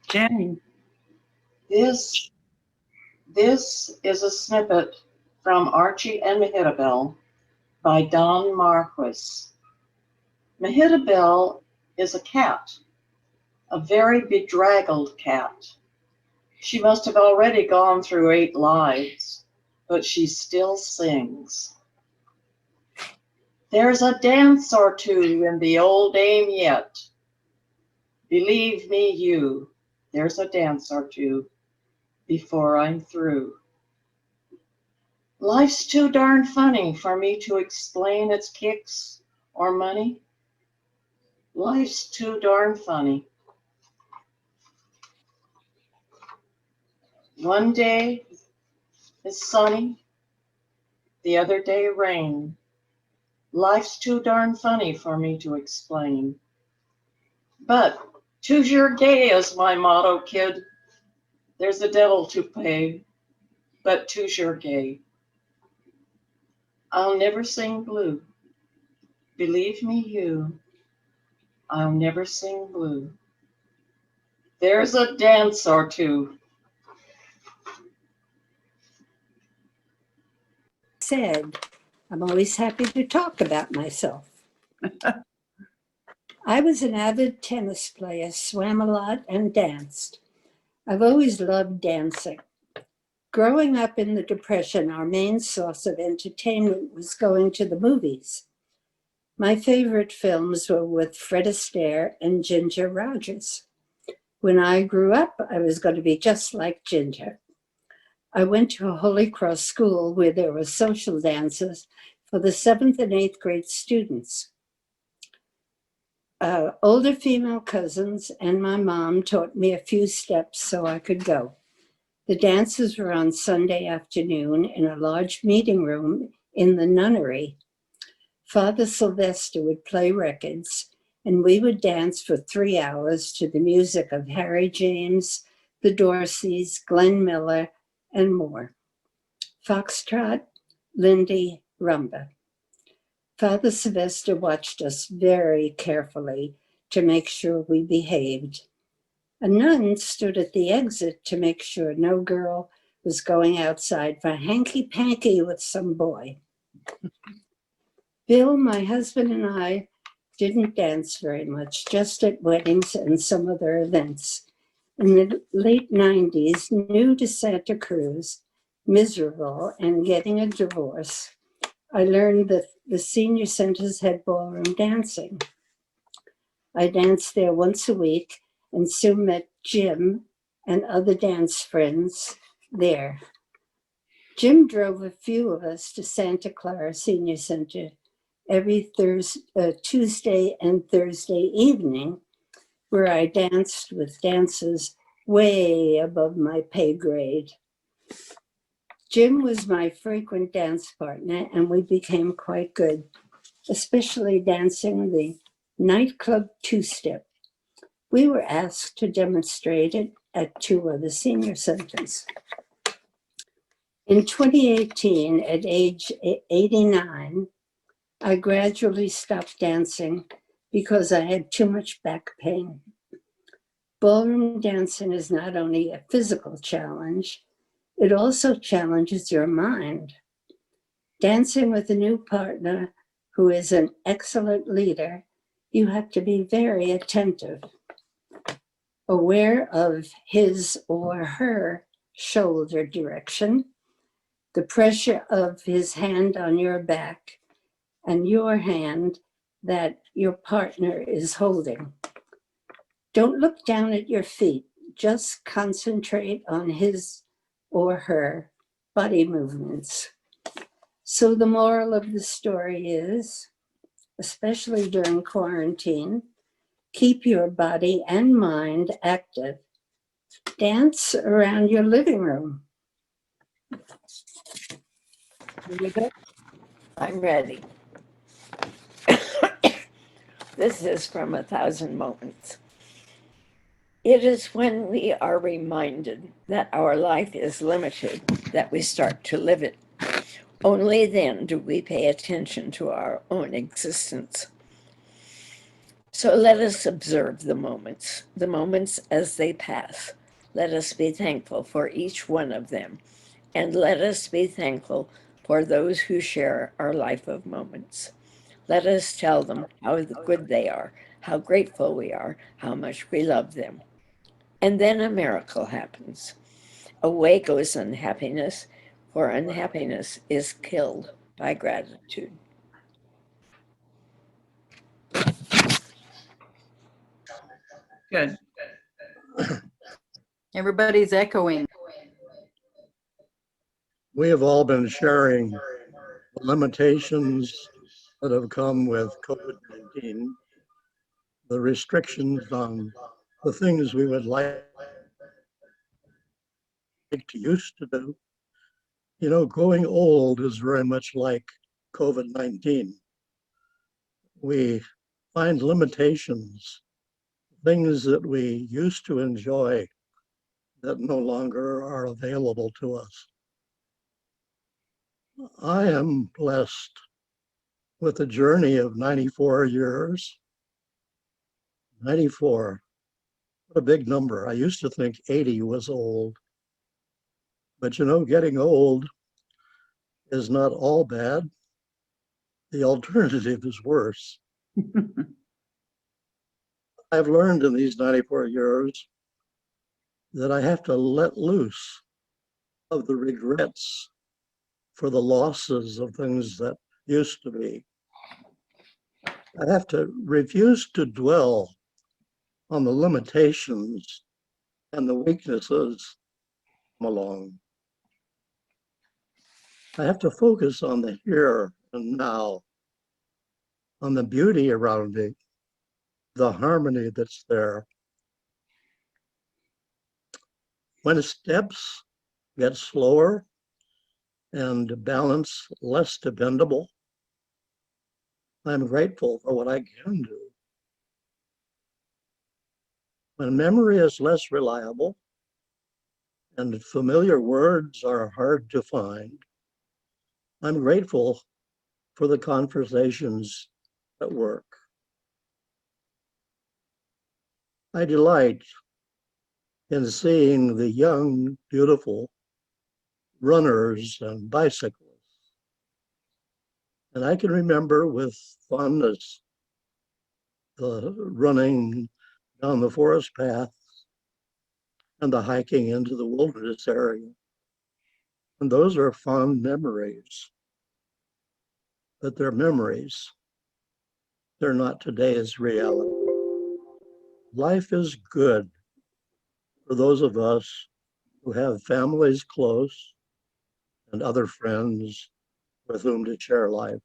Jane. This is a snippet from Archie and Mehitabel by Don Marquis. Mehitabel is a cat, a very bedraggled cat. She must have already gone through 8 lives, but she still sings. There's a dance or two in the old dame yet. Believe me, you, there's a dance or two before I'm through. Life's too darn funny for me to explain its kicks or money. Life's too darn funny. One day is sunny, the other day rain. Life's too darn funny for me to explain. But toujours gay is my motto, kid. There's a devil to pay, but toujours gay. I'll never sing blue. Believe me, you, I'll never sing blue. There's a dance or two. Said, I'm always happy to talk about myself. I was an avid tennis player, swam a lot, and danced. I've always loved dancing. Growing up in the Depression, our main source of entertainment was going to the movies. My favorite films were with Fred Astaire and Ginger Rogers. When I grew up, I was going to be just like Ginger. I went to a Holy Cross school where there were social dances for the 7th and 8th grade students. Older female cousins and my mom taught me a few steps so I could go. The dances were on Sunday afternoon in a large meeting room in the nunnery. Father Sylvester would play records, and we would dance for 3 hours to the music of Harry James, the Dorseys, Glenn Miller, and more. Foxtrot, Lindy, rumba. Father Sylvester watched us very carefully to make sure we behaved. A nun stood at the exit to make sure no girl was going outside for hanky-panky with some boy. Bill, my husband, and I didn't dance very much, just at weddings and some other events. In the late 90s, new to Santa Cruz, miserable and getting a divorce, I learned that the senior centers had ballroom dancing. I danced there once a week and soon met Jim and other dance friends there. Jim drove a few of us to Santa Clara Senior Center every Tuesday and Thursday evening, where I danced with dancers way above my pay grade. Jim was my frequent dance partner, and we became quite good, especially dancing the nightclub two-step. We were asked to demonstrate it at 2 other senior centers. In 2018, at age 89, I gradually stopped dancing because I had too much back pain. Ballroom dancing is not only a physical challenge, it also challenges your mind. Dancing with a new partner who is an excellent leader, you have to be very attentive, aware of his or her shoulder direction, the pressure of his hand on your back, and your hand that your partner is holding. Don't look down at your feet, just concentrate on his or her body movements. So the moral of the story is, especially during quarantine, keep your body and mind active. Dance around your living room. I'm ready. This is from 1,000 Moments. It is when we are reminded that our life is limited that we start to live it. Only then do we pay attention to our own existence. So let us observe the moments as they pass. Let us be thankful for each one of them, and let us be thankful for those who share our life of moments. Let us tell them how good they are, how grateful we are, how much we love them. And then a miracle happens. Away goes unhappiness, for unhappiness is killed by gratitude. Good. Everybody's echoing. We have all been sharing the limitations that have come with COVID-19, the restrictions on the things we would like to used to do. You know, growing old is very much like COVID-19. We find limitations, things that we used to enjoy that no longer are available to us. I am blessed with a journey of 94 years. 94, what a big number. I used to think 80 was old. But you know, getting old is not all bad. The alternative is worse. I've learned in these 94 years that I have to let loose of the regrets for the losses of things that used to be. I have to refuse to dwell on the limitations and the weaknesses come along. I have to focus on the here and now, on the beauty around me, the harmony that's there. When steps get slower and balance less dependable, I'm grateful for what I can do. When memory is less reliable and familiar words are hard to find, I'm grateful for the conversations at work. I delight in seeing the young, beautiful runners and bicyclists. And I can remember with fondness the running down the forest path and the hiking into the wilderness area. And those are fond memories, but they're memories. They're not today's reality. Life is good for those of us who have families close and other friends with whom to share life.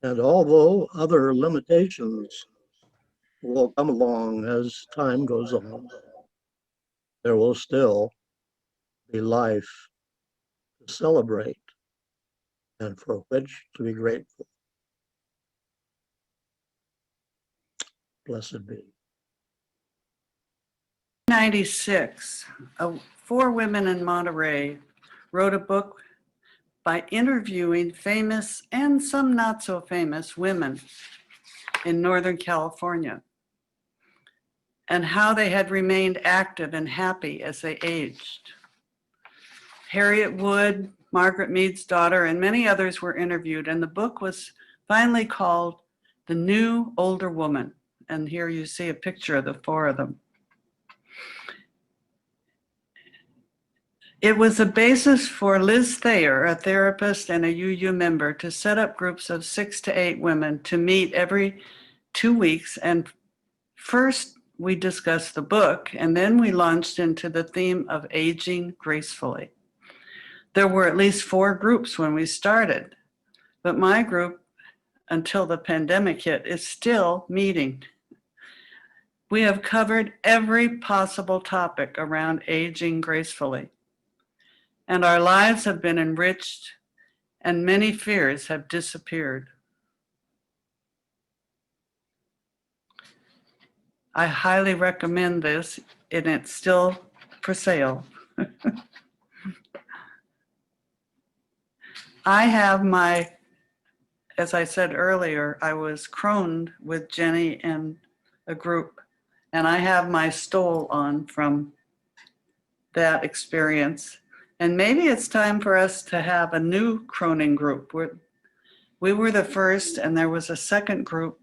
And although other limitations will come along as time goes on, there will still be life to celebrate and for which to be grateful. Blessed be. 96, 4 women in Monterey wrote a book by interviewing famous and some not so famous women in Northern California and how they had remained active and happy as they aged. Harriet Wood, Margaret Mead's daughter, and many others were interviewed, and the book was finally called The New Older Woman. And here you see a picture of the 4 of them. It was a basis for Liz Thayer, a therapist and a UU member, to set up groups of 6 to 8 women to meet every 2 weeks. And first we discussed the book, and then we launched into the theme of aging gracefully. There were at least 4 groups when we started, but my group, until the pandemic hit, is still meeting. We have covered every possible topic around aging gracefully. And our lives have been enriched and many fears have disappeared. I highly recommend this, and it's still for sale. I have my as I said earlier, I was croned with Jenny and a group, and I have my stole on from that experience. And maybe it's time for us to have a new croning group. We were the first, and there was a second group.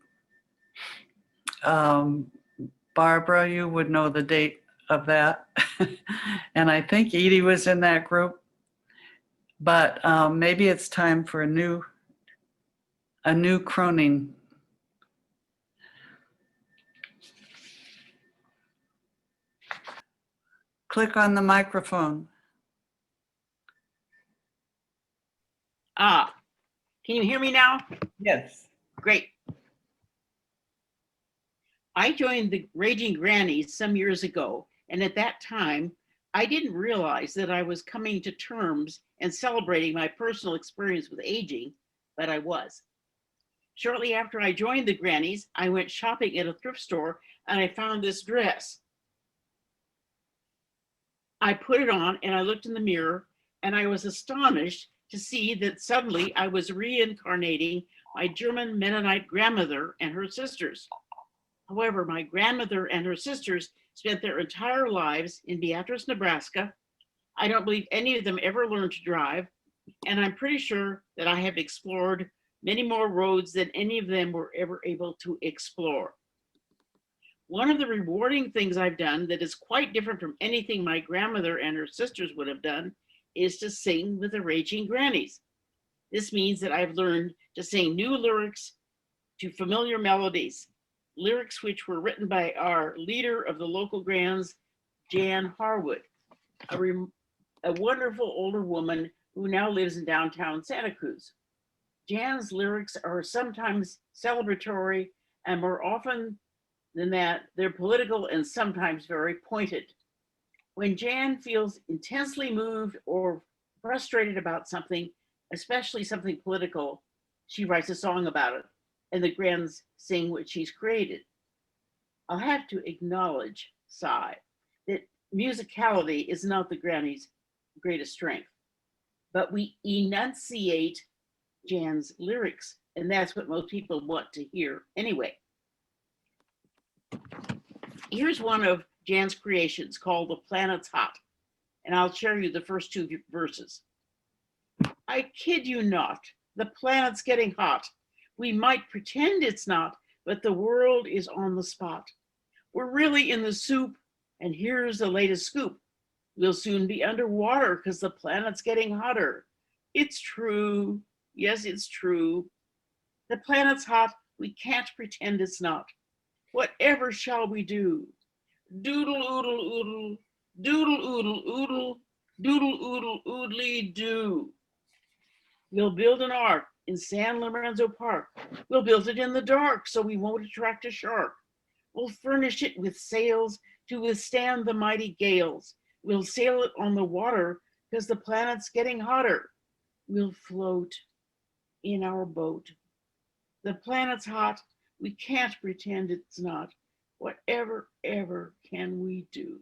Barbara, you would know the date of that. And I think Edie was in that group. But maybe it's time for a new croning. Click on the microphone. Can you hear me now? Yes. Great. I joined the Raging Grannies some years ago, and at that time, I didn't realize that I was coming to terms and celebrating my personal experience with aging, but I was. Shortly after I joined the Grannies, I went shopping at a thrift store and I found this dress. I put it on and I looked in the mirror and I was astonished to see that suddenly I was reincarnating my German Mennonite grandmother and her sisters. However, my grandmother and her sisters spent their entire lives in Beatrice, Nebraska. I don't believe any of them ever learned to drive, and I'm pretty sure that I have explored many more roads than any of them were ever able to explore. One of the rewarding things I've done that is quite different from anything my grandmother and her sisters would have done is to sing with the Raging Grannies. This means that I've learned to sing new lyrics to familiar melodies, lyrics which were written by our leader of the local Grands, Jan Harwood, a wonderful older woman who now lives in downtown Santa Cruz. Jan's lyrics are sometimes celebratory, and more often than that, they're political and sometimes very pointed. When Jan feels intensely moved or frustrated about something, especially something political, she writes a song about it, and the Grands sing what she's created. I'll have to acknowledge, sigh, that musicality is not the Granny's greatest strength, but we enunciate Jan's lyrics, and that's what most people want to hear anyway. Here's one of Jan's creations called The Planet's Hot, and I'll share you the first two verses. I kid you not, the planet's getting hot. We might pretend it's not, but the world is on the spot. We're really in the soup, and here's the latest scoop. We'll soon be underwater because the planet's getting hotter. It's true. Yes, it's true. The planet's hot. We can't pretend it's not. Whatever shall we do? Doodle oodle oodle, doodle oodle oodle, doodle oodle oodly doo. We'll build an ark in San Lorenzo Park. We'll build it in the dark so we won't attract a shark. We'll furnish it with sails to withstand the mighty gales. We'll sail it on the water because the planet's getting hotter. We'll float in our boat. The planet's hot. We can't pretend it's not. Whatever ever can we do?